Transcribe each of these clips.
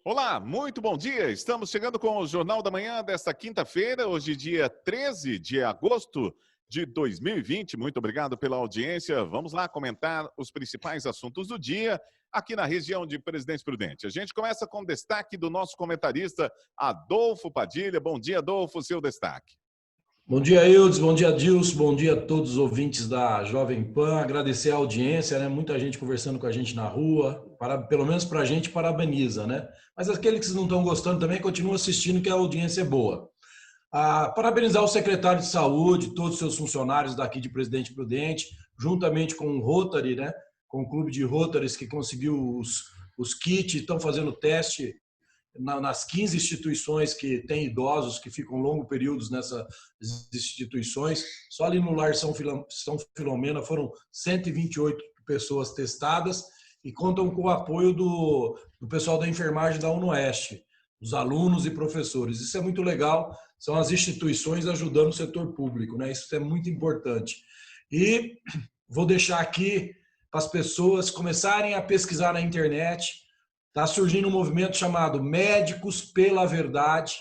Olá, muito bom dia. Estamos chegando com o Jornal da Manhã desta quinta-feira, hoje dia 13 de agosto de 2020. Muito obrigado pela audiência. Vamos lá comentar os principais assuntos do dia aqui na região de Presidente Prudente. A gente começa com o destaque do nosso comentarista Adolfo Padilha. Bom dia, Adolfo, seu destaque. Bom dia, Eudes, bom dia, Dilson, bom dia a todos os ouvintes da Jovem Pan. Agradecer a audiência, né? Muita gente conversando com a gente na rua, pelo menos para a gente, parabeniza, né? Mas aqueles que não estão gostando também continuam assistindo, que a audiência é boa. Parabenizar o secretário de Saúde, todos os seus funcionários daqui de Presidente Prudente, juntamente com o Rotary, né? Com o clube de Rotaries que conseguiu os kits, estão fazendo teste nas 15 instituições que têm idosos que ficam longos períodos nessas instituições. Só ali no Lar São Filomena foram 128 pessoas testadas e contam com o apoio do pessoal da enfermagem da UNOeste, dos alunos e professores. Isso é muito legal, são as instituições ajudando o setor público, né? Isso é muito importante. E vou deixar aqui para as pessoas começarem a pesquisar na internet. Está surgindo um movimento chamado Médicos pela Verdade,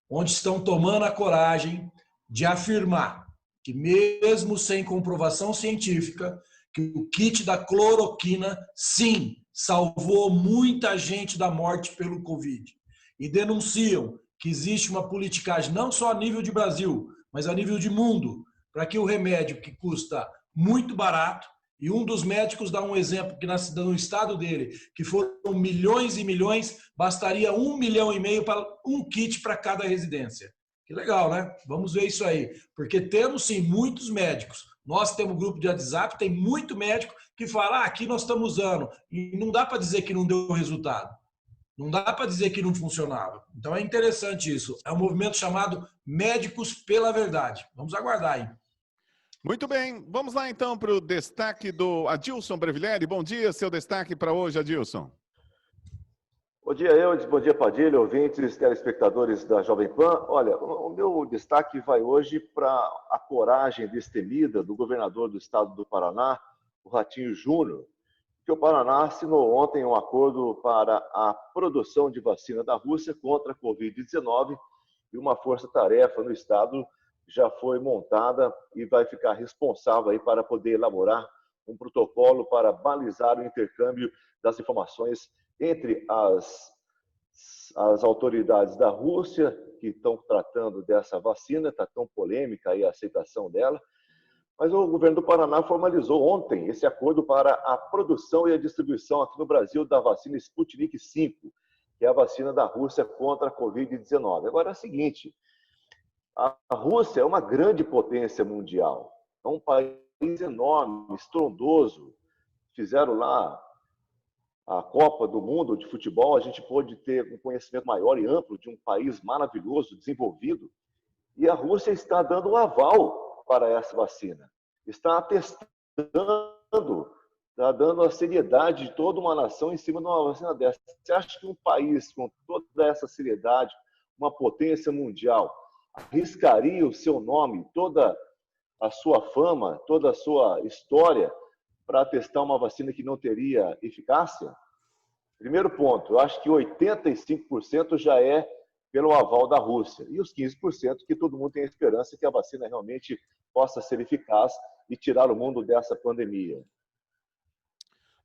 onde estão tomando a coragem de afirmar que, mesmo sem comprovação científica, que o kit da cloroquina, sim, salvou muita gente da morte pelo Covid. E denunciam que existe uma politicagem, não só a nível de Brasil, mas a nível de mundo, para que o remédio que custa muito barato, e um dos médicos dá um exemplo que no estado dele, que foram milhões e milhões, bastaria 1,5 milhão para um kit para cada residência. Que legal, né? Vamos ver isso aí. Porque temos, sim, muitos médicos. Nós temos um grupo de WhatsApp, tem muito médico que fala, aqui nós estamos usando. E não dá para dizer que não deu resultado. Não dá para dizer que não funcionava. Então é interessante isso. É um movimento chamado Médicos pela Verdade. Vamos aguardar aí. Muito bem, vamos lá então para o destaque do Adilson Brevileri. Bom dia, seu destaque para hoje, Adilson. Bom dia, Eudes, bom dia, Padilha, ouvintes, telespectadores da Jovem Pan. Olha, o meu destaque vai hoje para a coragem destemida do governador do estado do Paraná, o Ratinho Júnior, que o Paraná assinou ontem um acordo para a produção de vacina da Rússia contra a Covid-19 e uma força-tarefa no estado já foi montada e vai ficar responsável aí para poder elaborar um protocolo para balizar o intercâmbio das informações entre as autoridades da Rússia que estão tratando dessa vacina. Está tão polêmica aí a aceitação dela, mas o governo do Paraná formalizou ontem esse acordo para a produção e a distribuição aqui no Brasil da vacina Sputnik V, que é a vacina da Rússia contra a Covid-19. Agora é o seguinte, a Rússia é uma grande potência mundial, é um país enorme, estrondoso. Fizeram lá a Copa do Mundo de futebol, a gente pôde ter um conhecimento maior e amplo de um país maravilhoso, desenvolvido, e a Rússia está dando um aval para essa vacina, está atestando, está dando a seriedade de toda uma nação em cima de uma vacina dessa. Você acha que um país com toda essa seriedade, uma potência mundial, arriscaria o seu nome, toda a sua fama, toda a sua história para testar uma vacina que não teria eficácia? Primeiro ponto, eu acho que 85% já é pelo aval da Rússia e os 15% que todo mundo tem a esperança que a vacina realmente possa ser eficaz e tirar o mundo dessa pandemia.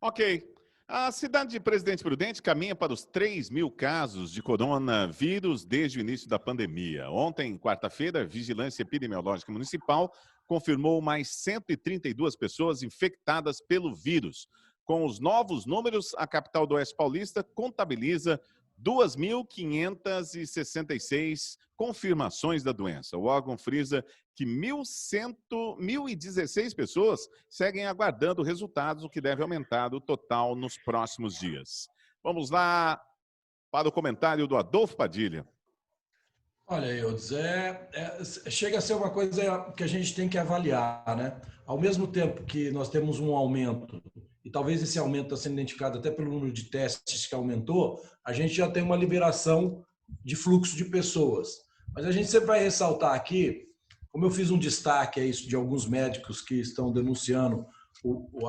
Ok. A cidade de Presidente Prudente caminha para os 3.000 casos de coronavírus desde o início da pandemia. Ontem, quarta-feira, a Vigilância Epidemiológica Municipal confirmou mais 132 pessoas infectadas pelo vírus. Com os novos números, a capital do Oeste Paulista contabiliza 2.566 confirmações da doença. O órgão frisa que 1.116 pessoas seguem aguardando resultados, o que deve aumentar o total nos próximos dias. Vamos lá para o comentário do Adolfo Padilha. Olha, Eudes, chega a ser uma coisa que a gente tem que avaliar, né? Ao mesmo tempo que nós temos um aumento, e talvez esse aumento está sendo identificado até pelo número de testes que aumentou, a gente já tem uma liberação de fluxo de pessoas. Mas a gente sempre vai ressaltar aqui, como eu fiz um destaque a isso de alguns médicos que estão denunciando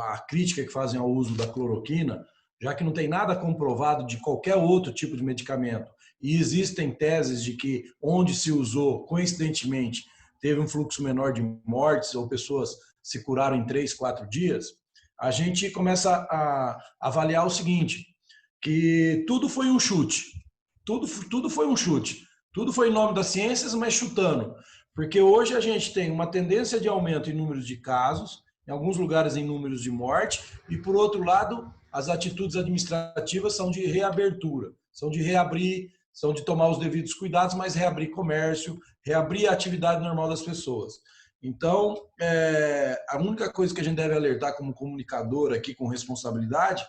a crítica que fazem ao uso da cloroquina, já que não tem nada comprovado de qualquer outro tipo de medicamento, e existem teses de que onde se usou, coincidentemente, teve um fluxo menor de mortes ou pessoas se curaram em 3, 4 dias, a gente começa a avaliar o seguinte, que tudo foi um chute. Tudo foi um chute. Tudo foi em nome das ciências, mas chutando. Porque hoje a gente tem uma tendência de aumento em números de casos, em alguns lugares em números de morte, e por outro lado, as atitudes administrativas são de reabertura, são de reabrir, são de tomar os devidos cuidados, mas reabrir comércio, reabrir a atividade normal das pessoas. Então, a única coisa que a gente deve alertar como comunicador aqui com responsabilidade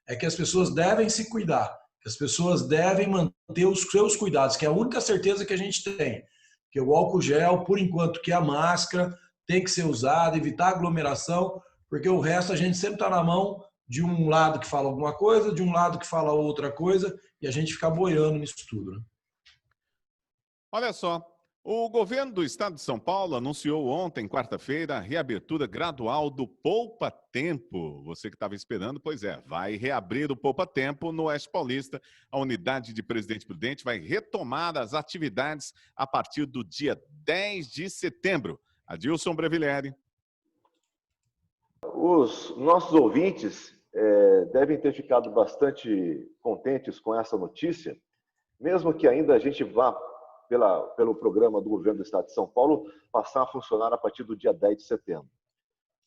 é que as pessoas devem se cuidar, que as pessoas devem manter os seus cuidados, que é a única certeza que a gente tem, que o álcool gel, por enquanto, que a máscara tem que ser usada, evitar aglomeração, porque o resto a gente sempre está na mão de um lado que fala alguma coisa, de um lado que fala outra coisa, e a gente fica boiando nisso tudo, né? Olha só, o governo do estado de São Paulo anunciou ontem, quarta-feira, a reabertura gradual do Poupa Tempo. Você que estava esperando, pois é, vai reabrir o Poupa Tempo no Oeste Paulista. A unidade de Presidente Prudente vai retomar as atividades a partir do dia 10 de setembro. Adilson Brevileri. Os nossos ouvintes devem ter ficado bastante contentes com essa notícia, mesmo que ainda a gente vá pelo programa do governo do estado de São Paulo passar a funcionar a partir do dia 10 de setembro.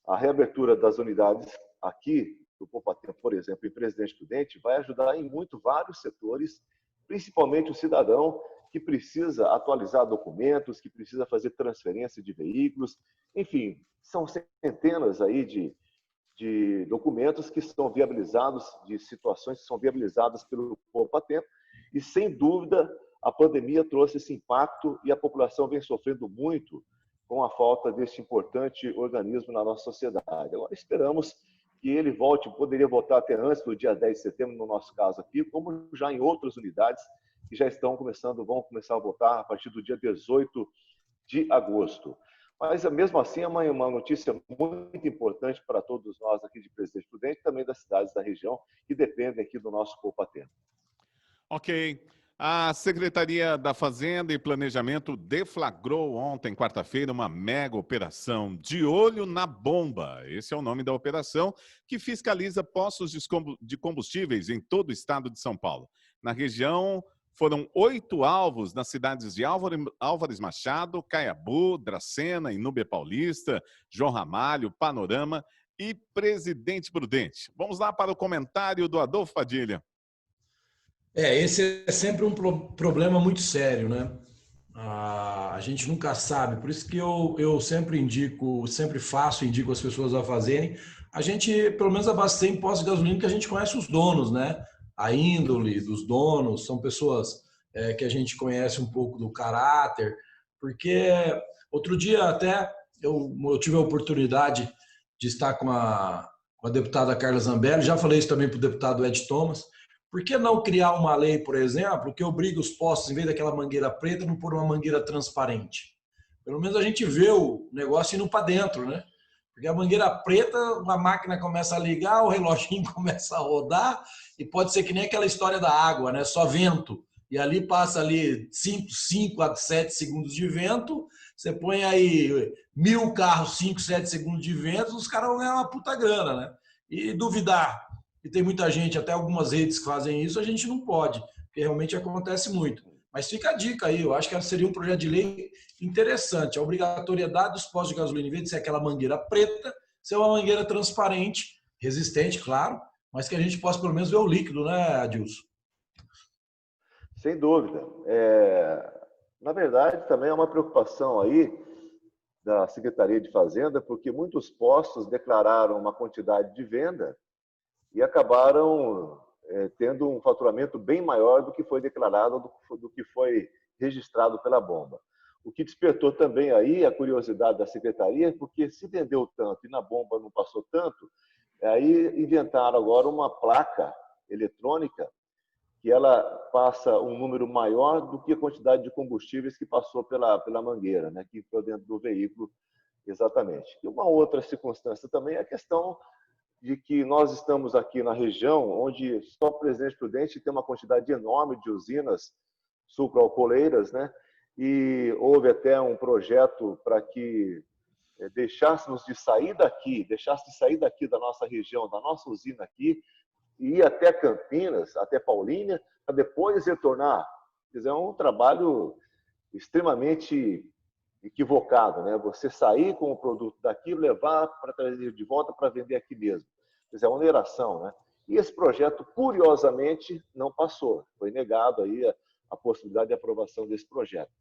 A reabertura das unidades aqui do Poupa Tempo, por exemplo, em Presidente Prudente, vai ajudar em vários setores, principalmente o cidadão que precisa atualizar documentos, que precisa fazer transferência de veículos, enfim, são centenas aí de documentos que são viabilizados, de situações que são viabilizadas pelo Poupa Tempo, e sem dúvida a pandemia trouxe esse impacto e a população vem sofrendo muito com a falta desse importante organismo na nossa sociedade. Agora esperamos que ele volte, poderia voltar até antes do dia 10 de setembro, no nosso caso aqui, como já em outras unidades que já vão começar a voltar a partir do dia 18 de agosto. Mas, mesmo assim, é uma notícia muito importante para todos nós aqui de Presidente Prudente e também das cidades da região que dependem aqui do nosso Poupa Tempo. Ok. A Secretaria da Fazenda e Planejamento deflagrou ontem, quarta-feira, uma mega operação de olho na bomba. Esse é o nome da operação, que fiscaliza postos de combustíveis em todo o estado de São Paulo. Na região, foram 8 alvos nas cidades de Álvares Machado, Caiabu, Dracena, Inúbia Paulista, João Ramalho, Panorama e Presidente Prudente. Vamos lá para o comentário do Adolfo Padilha. Esse é sempre um problema muito sério, né? A gente nunca sabe, por isso que eu sempre indico as pessoas a fazerem. A gente, pelo menos, abastecer em postos de gasolina que a gente conhece os donos, né? A índole dos donos, são pessoas que a gente conhece um pouco do caráter, porque outro dia até eu tive a oportunidade de estar com a deputada Carla Zambelli, já falei isso também para o deputado Ed Thomas. Por que não criar uma lei, por exemplo, que obrigue os postos, em vez daquela mangueira preta, não pôr uma mangueira transparente? Pelo menos a gente vê o negócio indo para dentro, né? Porque a mangueira preta, a máquina começa a ligar, o reloginho começa a rodar, e pode ser que nem aquela história da água, né? Só vento. E ali passa ali 5 a 7 segundos de vento, você põe aí 1000 carros, 5, 7 segundos de vento, os caras vão ganhar uma puta grana, né? E duvidar, e tem muita gente, até algumas redes que fazem isso, a gente não pode, porque realmente acontece muito. Mas fica a dica aí, eu acho que seria um projeto de lei interessante. A obrigatoriedade dos postos de gasolina, em vez de ser aquela mangueira preta, ser uma mangueira transparente, resistente, claro, mas que a gente possa pelo menos ver o líquido, né, Adilson? Sem dúvida. Na verdade, também é uma preocupação aí da Secretaria de Fazenda, porque muitos postos declararam uma quantidade de venda e acabaram tendo um faturamento bem maior do que foi declarado, do que foi registrado pela bomba. O que despertou também aí a curiosidade da Secretaria, porque se vendeu tanto e na bomba não passou tanto, aí inventaram agora uma placa eletrônica que ela passa um número maior do que a quantidade de combustíveis que passou pela mangueira, né, que entrou dentro do veículo exatamente. E uma outra circunstância também é a questão de que nós estamos aqui na região onde só Presidente Prudente tem uma quantidade enorme de usinas sucroalcooleiras, né? E houve até um projeto para que deixássemos de sair daqui, da nossa região, da nossa usina aqui, e ir até Campinas, até Paulínia, para depois retornar. Quer dizer, é um trabalho extremamente equivocado, né? Você sair com o produto daqui, levar para trazer de volta para vender aqui mesmo. Quer dizer, é uma oneração, né? E esse projeto, curiosamente, não passou. Foi negado aí a possibilidade de aprovação desse projeto.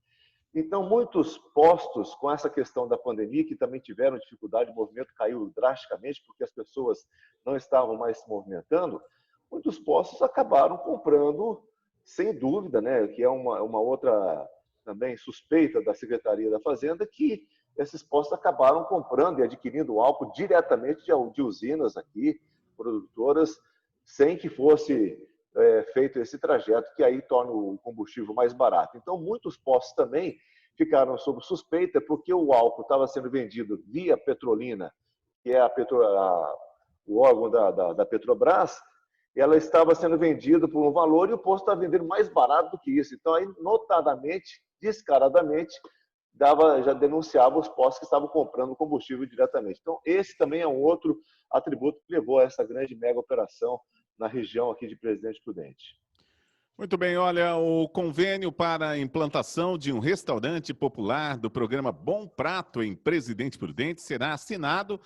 Então, muitos postos, com essa questão da pandemia, que também tiveram dificuldade, o movimento caiu drasticamente, porque as pessoas não estavam mais se movimentando, muitos postos acabaram comprando, sem dúvida, né, que é uma outra também suspeita da Secretaria da Fazenda, que esses postos acabaram comprando e adquirindo álcool diretamente de usinas aqui, produtoras, sem que fosse feito esse trajeto, que aí torna o combustível mais barato. Então, muitos postos também ficaram sob suspeita, porque o álcool estava sendo vendido via Petrolina, que é o órgão da Petrobras, ela estava sendo vendida por um valor e o posto está vendendo mais barato do que isso. Então, aí, notadamente, descaradamente, já denunciava os postos que estavam comprando combustível diretamente. Então, esse também é um outro atributo que levou a essa grande mega operação na região aqui de Presidente Prudente. Muito bem, olha, o convênio para a implantação de um restaurante popular do programa Bom Prato em Presidente Prudente será assinado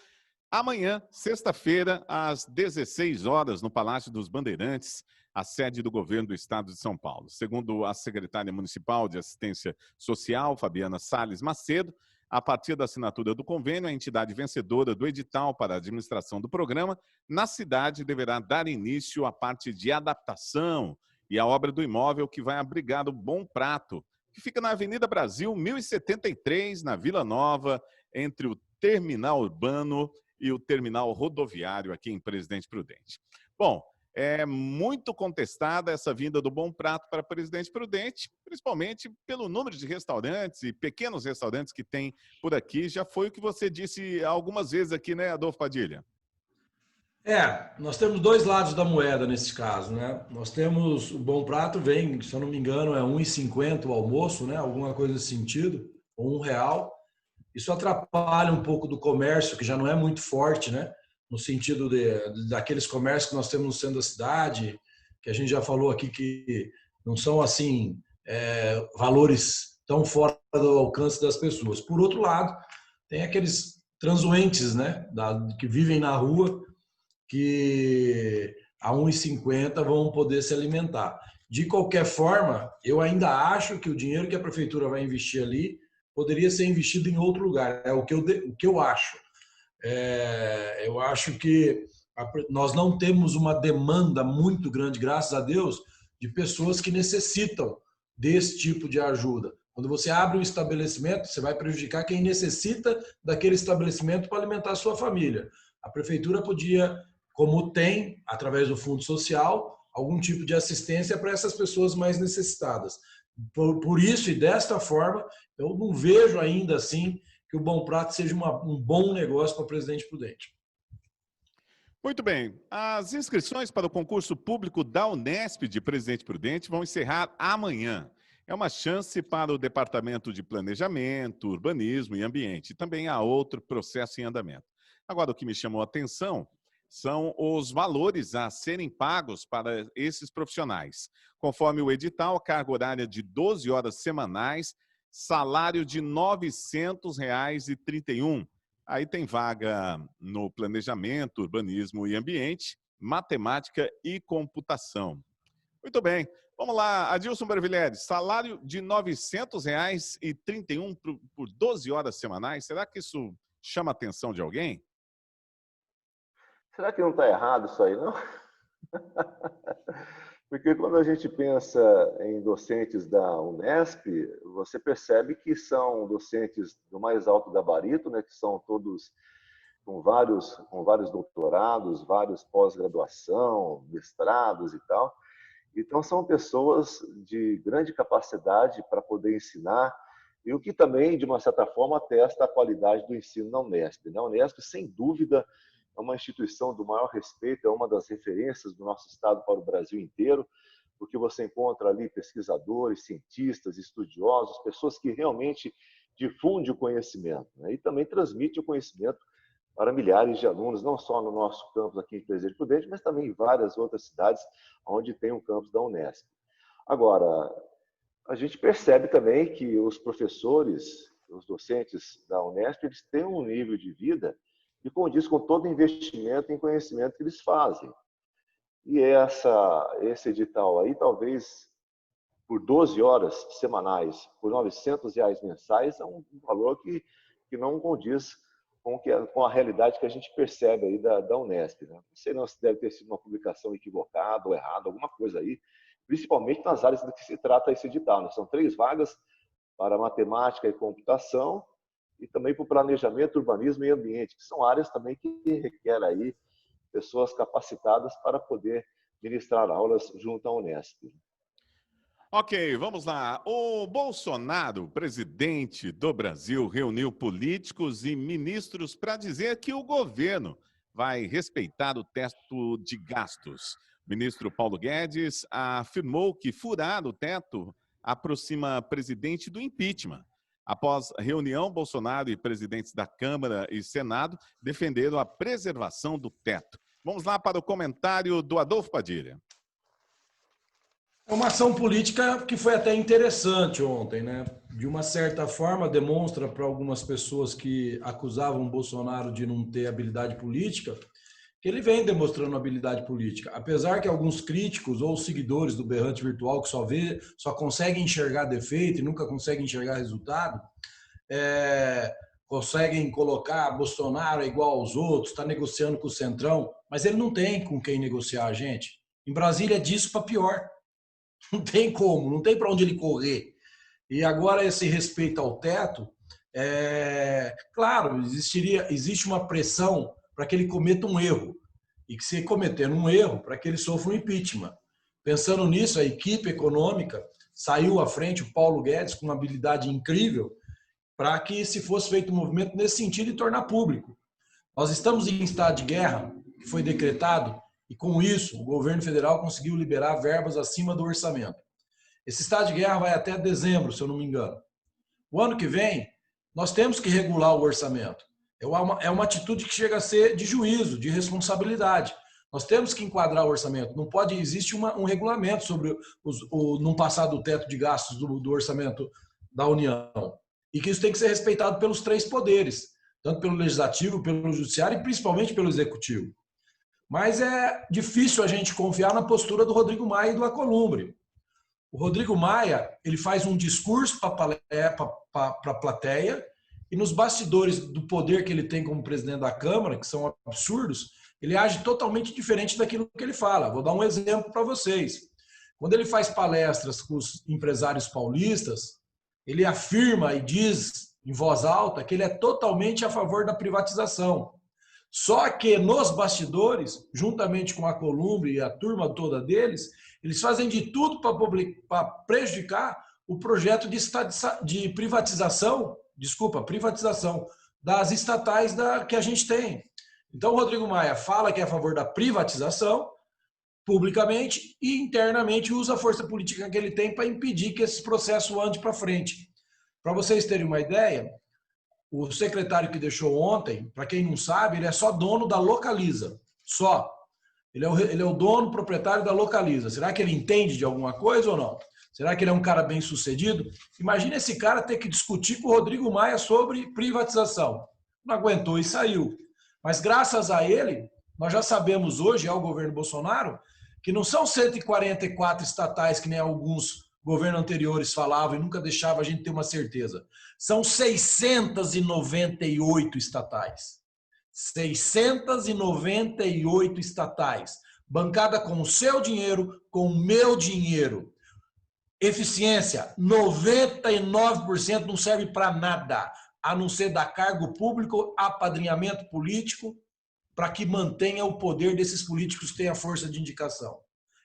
amanhã, sexta-feira, às 16 horas, no Palácio dos Bandeirantes, a sede do governo do estado de São Paulo. Segundo a secretária municipal de Assistência Social, Fabiana Salles Macedo, a partir da assinatura do convênio, a entidade vencedora do edital para a administração do programa na cidade deverá dar início à parte de adaptação e a obra do imóvel que vai abrigar o Bom Prato, que fica na Avenida Brasil, 1073, na Vila Nova, entre o terminal urbano e o terminal rodoviário aqui em Presidente Prudente. Bom, é muito contestada essa vinda do Bom Prato para Presidente Prudente, principalmente pelo número de restaurantes e pequenos restaurantes que tem por aqui. Já foi o que você disse algumas vezes aqui, né, Adolfo Padilha? Nós temos dois lados da moeda nesse caso, né? Nós temos o Bom Prato, vem, se eu não me engano, é R$ 1,50 o almoço, né? Alguma coisa nesse sentido, ou R$ 1. Isso atrapalha um pouco do comércio, que já não é muito forte, né? No sentido daqueles comércios que nós temos no centro da cidade, que a gente já falou aqui que não são assim valores tão fora do alcance das pessoas. Por outro lado, tem aqueles transuentes, né? Que vivem na rua, que a R$ 1,50 vão poder se alimentar. De qualquer forma, eu ainda acho que o dinheiro que a prefeitura vai investir ali poderia ser investido em outro lugar. É o que eu acho. Eu acho que nós não temos uma demanda muito grande, graças a Deus, de pessoas que necessitam desse tipo de ajuda. Quando você abre um estabelecimento, você vai prejudicar quem necessita daquele estabelecimento para alimentar a sua família. A prefeitura podia, como tem, através do Fundo Social, algum tipo de assistência para essas pessoas mais necessitadas. Por isso e desta forma, eu não vejo ainda assim que o Bom Prato seja um bom negócio para o Presidente Prudente. Muito bem. As inscrições para o concurso público da Unesp de Presidente Prudente vão encerrar amanhã. É uma chance para o Departamento de Planejamento, Urbanismo e Ambiente. Também há outro processo em andamento. Agora, o que me chamou a atenção são os valores a serem pagos para esses profissionais. Conforme o edital, carga horária de 12 horas semanais, salário de R$ 900,31. Aí tem vaga no planejamento, urbanismo e ambiente, matemática e computação. Muito bem. Vamos lá, Adilson Barvilhelli, salário de R$ 900,31 por 12 horas semanais. Será que isso chama a atenção de alguém? Será que não está errado isso aí, não? Porque quando a gente pensa em docentes da Unesp, você percebe que são docentes do mais alto gabarito, né, que são todos com vários doutorados, vários pós-graduação, mestrados e tal. Então, são pessoas de grande capacidade para poder ensinar, e o que também, de uma certa forma, atesta a qualidade do ensino na Unesp. Na Unesp, sem dúvida, é uma instituição do maior respeito, é uma das referências do nosso estado para o Brasil inteiro, porque você encontra ali pesquisadores, cientistas, estudiosos, pessoas que realmente difundem o conhecimento, né? E também transmite o conhecimento para milhares de alunos, não só no nosso campus aqui em Presidente Prudente, mas também em várias outras cidades onde tem um campus da Unesp. Agora, a gente percebe também que os professores, os docentes da Unesp, eles têm um nível de vida que condiz com todo o investimento em conhecimento que eles fazem. E esse edital aí, talvez por 12 horas semanais, por R$ 900 mensais, é um valor que não condiz com a realidade que a gente percebe aí da Unesp, né? Não sei não se deve ter sido uma publicação equivocada ou errada, alguma coisa aí, principalmente nas áreas de que se trata esse edital, né? São 3 vagas para matemática e computação e também para o planejamento, urbanismo e ambiente, que são áreas também que requerem aí pessoas capacitadas para poder ministrar aulas junto à Unesp. Ok, vamos lá. O Bolsonaro, presidente do Brasil, reuniu políticos e ministros para dizer que o governo vai respeitar o teto de gastos. O ministro Paulo Guedes afirmou que furar o teto aproxima presidente do impeachment. Após a reunião, Bolsonaro e presidentes da Câmara e Senado defenderam a preservação do teto. Vamos lá para o comentário do Adolfo Padilha. É uma ação política que foi até interessante ontem, né? De uma certa forma, demonstra para algumas pessoas que acusavam o Bolsonaro de não ter habilidade política, que ele vem demonstrando habilidade política. Apesar que alguns críticos ou seguidores do berrante virtual que só conseguem enxergar defeito e nunca conseguem enxergar resultado, conseguem colocar Bolsonaro igual aos outros, está negociando com o Centrão, mas ele não tem com quem negociar, gente. Em Brasília é disso para pior. Não tem como, não tem para onde ele correr. E agora esse respeito ao teto, claro, existe uma pressão para que ele cometa um erro. E que se cometer um erro, para que ele sofra um impeachment. Pensando nisso, a equipe econômica saiu à frente, o Paulo Guedes, com uma habilidade incrível, para que se fosse feito um movimento nesse sentido e tornar público. Nós estamos em estado de guerra, que foi decretado, e com isso o governo federal conseguiu liberar verbas acima do orçamento. Esse estado de guerra vai até dezembro, se eu não me engano. O ano que vem, nós temos que regular o orçamento. É uma atitude que chega a ser de juízo, de responsabilidade. Nós temos que enquadrar o orçamento. Não pode existir um regulamento sobre não passar do teto de gastos do orçamento da União. E que isso tem que ser respeitado pelos 3 poderes, tanto pelo Legislativo, pelo Judiciário e principalmente pelo Executivo. Mas é difícil a gente confiar na postura do Rodrigo Maia e do Alcolumbre. O Rodrigo Maia, ele faz um discurso para a plateia e nos bastidores do poder que ele tem como presidente da Câmara, que são absurdos, ele age totalmente diferente daquilo que ele fala. Vou dar um exemplo para vocês. Quando ele faz palestras com os empresários paulistas, ele afirma e diz em voz alta que ele é totalmente a favor da privatização. Só que nos bastidores, juntamente com a Alcolumbre e a turma toda deles, eles fazem de tudo para prejudicar o projeto de privatização das estatais que a gente tem. Então, o Rodrigo Maia fala que é a favor da privatização, publicamente, e internamente usa a força política que ele tem para impedir que esse processo ande para frente. Para vocês terem uma ideia, o secretário que deixou ontem, para quem não sabe, ele é só dono da Localiza. Só. Ele é o dono, proprietário da Localiza. Será que ele entende de alguma coisa ou não? Será que ele é um cara bem sucedido? Imagina esse cara ter que discutir com o Rodrigo Maia sobre privatização. Não aguentou e saiu. Mas graças a ele, nós já sabemos hoje, ao governo Bolsonaro, que não são 144 estatais que nem alguns governos anteriores falavam e nunca deixavam a gente ter uma certeza. São 698 estatais. 698 estatais. Bancada com o seu dinheiro, com o meu dinheiro. Eficiência, 99% não serve para nada, a não ser dar cargo público, apadrinhamento político, para que mantenha o poder desses políticos que têm a força de indicação.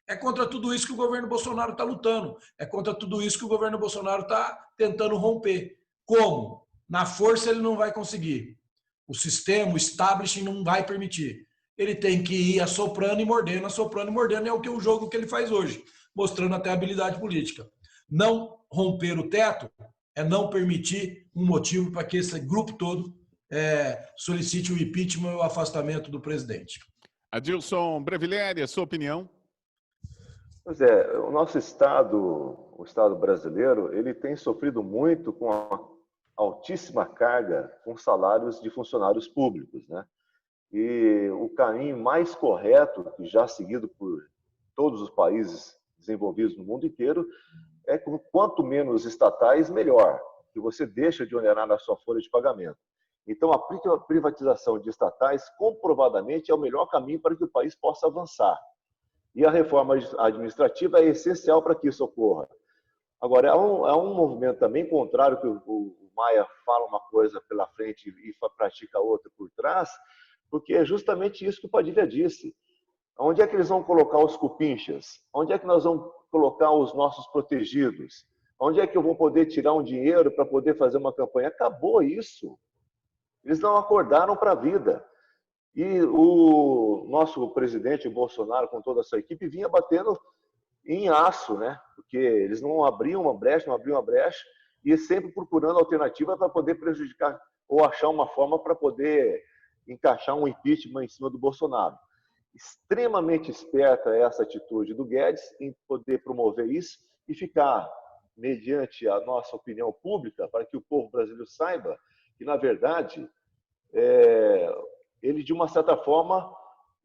É contra tudo isso que o governo Bolsonaro está lutando. É contra tudo isso que o governo Bolsonaro está tentando romper. Como? Na força ele não vai conseguir. O sistema, o establishment não vai permitir. Ele tem que ir assoprando e mordendo, é o jogo que ele faz hoje, mostrando até a habilidade política. Não romper o teto é não permitir um motivo para que esse grupo todo solicite o impeachment e o afastamento do presidente. Adilson Brevileri, a sua opinião? Pois é, o nosso Estado, o Estado brasileiro, ele tem sofrido muito com a altíssima carga com salários de funcionários públicos, né? E o caminho mais correto, que já seguido por todos os países desenvolvidos no mundo inteiro, é que quanto menos estatais, melhor, que você deixa de onerar na sua folha de pagamento. Então, a privatização de estatais, comprovadamente, é o melhor caminho para que o país possa avançar. E a reforma administrativa é essencial para que isso ocorra. Agora, há um movimento também contrário, que o Maia fala uma coisa pela frente e pratica outra por trás, porque é justamente isso que o Padilha disse. Onde é que eles vão colocar os cupinchas? Onde é que nós vamos colocar os nossos protegidos? Onde é que eu vou poder tirar um dinheiro para poder fazer uma campanha? Acabou isso. Eles não acordaram para a vida. E o nosso presidente, o Bolsonaro, com toda a sua equipe, vinha batendo em aço, né? Porque eles não abriam uma brecha, e sempre procurando alternativa para poder prejudicar ou achar uma forma para poder encaixar um impeachment em cima do Bolsonaro. Extremamente esperta essa atitude do Guedes em poder promover isso e ficar, mediante a nossa opinião pública, para que o povo brasileiro saiba que, na verdade, ele, de uma certa forma,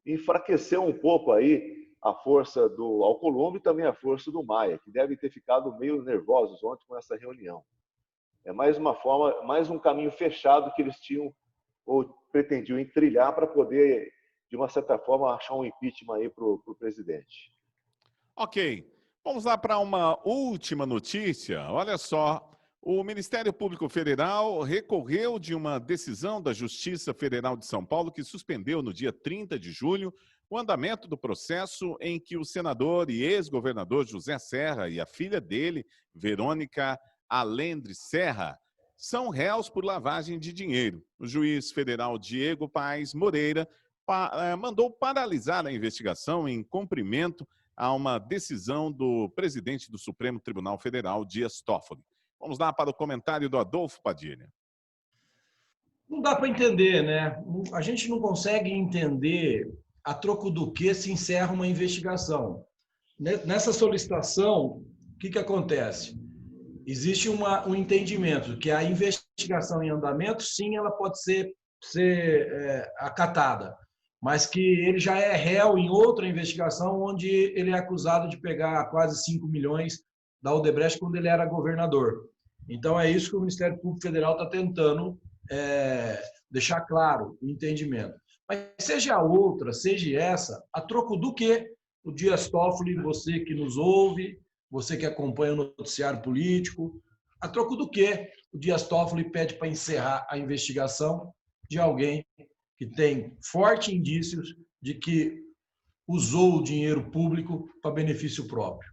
enfraqueceu um pouco aí a força do Alcolumbre e também a força do Maia, que devem ter ficado meio nervosos ontem com essa reunião. É mais uma forma, mais um caminho fechado que eles tinham ou pretendiam trilhar para poder, de uma certa forma, achar um impeachment aí para o presidente. Ok, vamos lá para uma última notícia. Olha só, o Ministério Público Federal recorreu de uma decisão da Justiça Federal de São Paulo que suspendeu no dia 30 de julho o andamento do processo em que o senador e ex-governador José Serra e a filha dele, Verônica Alendre Serra, são réus por lavagem de dinheiro. O juiz federal Diego Paes Moreira mandou paralisar a investigação em cumprimento a uma decisão do presidente do Supremo Tribunal Federal, Dias Toffoli. Vamos lá para o comentário do Adolfo Padilha. Não dá para entender, né? A gente não consegue entender a troco do que se encerra uma investigação. Nessa solicitação, o que acontece? Existe um entendimento que a investigação em andamento, sim, ela pode ser acatada, mas que ele já é réu em outra investigação onde ele é acusado de pegar quase 5 milhões da Odebrecht quando ele era governador. Então, é isso que o Ministério Público Federal está tentando deixar claro o entendimento. Mas seja a outra, seja essa, a troco do quê? O Dias Toffoli, você que nos ouve, você que acompanha o noticiário político, a troco do quê? O Dias Toffoli pede para encerrar a investigação de alguém que tem fortes indícios de que usou o dinheiro público para benefício próprio.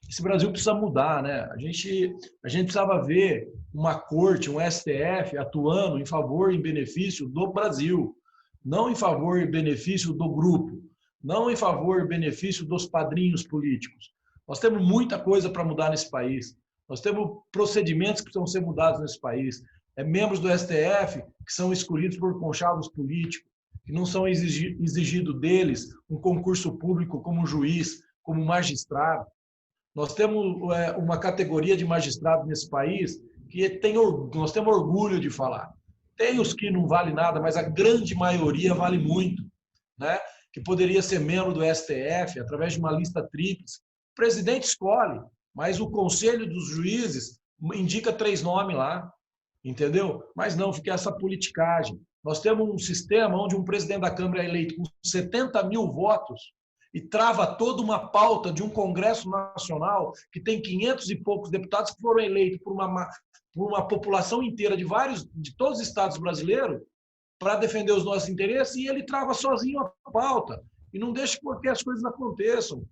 Esse Brasil precisa mudar, né? A gente precisava ver uma corte, um STF atuando em favor e em benefício do Brasil, não em favor e benefício do grupo, não em favor e benefício dos padrinhos políticos. Nós temos muita coisa para mudar nesse país. Nós temos procedimentos que precisam ser mudados nesse país. Membros do STF que são escolhidos por conchavos políticos, que não são exigido deles um concurso público como juiz, como magistrado. Nós temos uma categoria de magistrados nesse país que nós temos orgulho de falar. Tem os que não valem nada, mas a grande maioria vale muito, né? Que poderia ser membro do STF através de uma lista tríplice. O presidente escolhe, mas o conselho dos juízes indica 3 nomes lá, entendeu? Mas não, fica essa politicagem. Nós temos um sistema onde um presidente da Câmara é eleito com 70 mil votos e trava toda uma pauta de um Congresso Nacional que tem 500 e poucos deputados que foram eleitos por uma população inteira de todos os estados brasileiros para defender os nossos interesses, e ele trava sozinho a pauta e não deixa que as coisas aconteçam.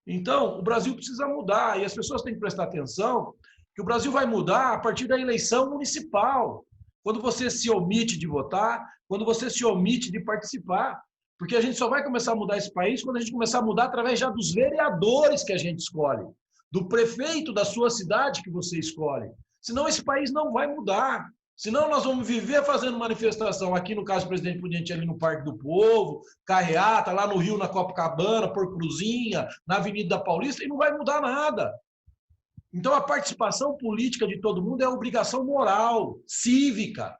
Então, o Brasil precisa mudar, e as pessoas têm que prestar atenção que o Brasil vai mudar a partir da eleição municipal. quando você se omite de votar, quando você se omite de participar. Porque a gente só vai começar a mudar esse país quando a gente começar a mudar através já dos vereadores que a gente escolhe, do prefeito da sua cidade que você escolhe. Senão esse país não vai mudar. Senão nós vamos viver fazendo manifestação. Aqui, no caso, o presidente Prudente ali no Parque do Povo, carreata, lá no Rio, na Copacabana, por Cruzinha, na Avenida da Paulista, e não vai mudar nada. Então, a participação política de todo mundo é obrigação moral, cívica.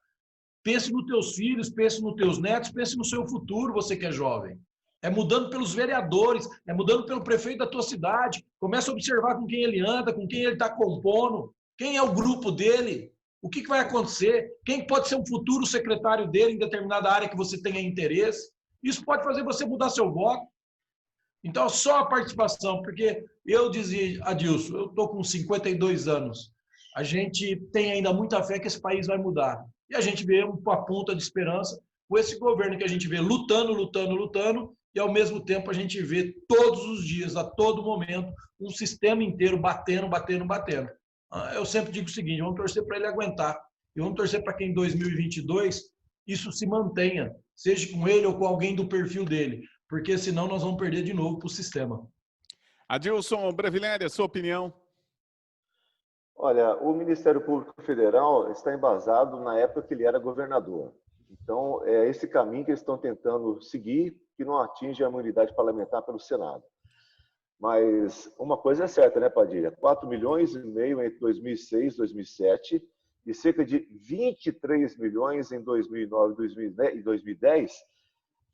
Pense nos teus filhos, pense nos teus netos, pense no seu futuro, você que é jovem. É mudando pelos vereadores, é mudando pelo prefeito da tua cidade. Começa a observar com quem ele anda, com quem ele está compondo, quem é o grupo dele, o que vai acontecer, quem pode ser um futuro secretário dele em determinada área que você tenha interesse. Isso pode fazer você mudar seu voto. Então, só a participação, porque eu dizia, Adilson, eu estou com 52 anos, a gente tem ainda muita fé que esse país vai mudar. E a gente vê uma ponta de esperança com esse governo que a gente vê lutando, lutando, lutando, e ao mesmo tempo a gente vê todos os dias, a todo momento, um sistema inteiro batendo, batendo, batendo. Eu sempre digo o seguinte, vamos torcer para ele aguentar, e vamos torcer para que em 2022 isso se mantenha, seja com ele ou com alguém do perfil dele, porque senão nós vamos perder de novo para o sistema. Adilson Brevileri, a sua opinião? Olha, o Ministério Público Federal está embasado na época que ele era governador. Então, é esse caminho que eles estão tentando seguir, que não atinge a imunidade parlamentar pelo Senado. Mas uma coisa é certa, né, Padilha? 4,5 milhões entre 2006 e 2007 e cerca de 23 milhões em 2009 e 2010,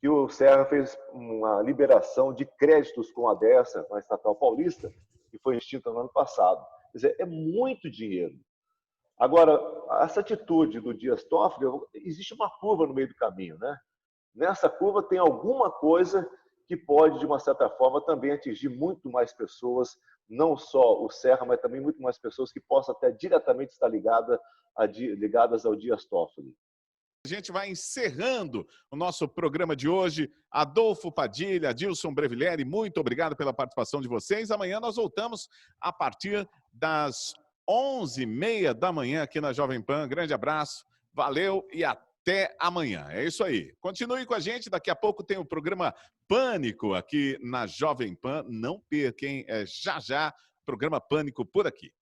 que o Serra fez uma liberação de créditos com a Dersa, com a estatal paulista, que foi extinta no ano passado. Quer dizer, é muito dinheiro. Agora, essa atitude do Dias Toffoli, existe uma curva no meio do caminho, né? Nessa curva tem alguma coisa que pode, de uma certa forma, também atingir muito mais pessoas, não só o Serra, mas também muito mais pessoas que possam até diretamente estar ligadas ao Dias Toffoli. A gente vai encerrando o nosso programa de hoje. Adolfo Padilha, Adilson Brevileri, muito obrigado pela participação de vocês. Amanhã nós voltamos a partir das 11h30 da manhã aqui na Jovem Pan. Grande abraço, valeu e até amanhã. É isso aí. Continue com a gente, daqui a pouco tem o programa Pânico aqui na Jovem Pan. Não perca, hein? É já já, programa Pânico por aqui.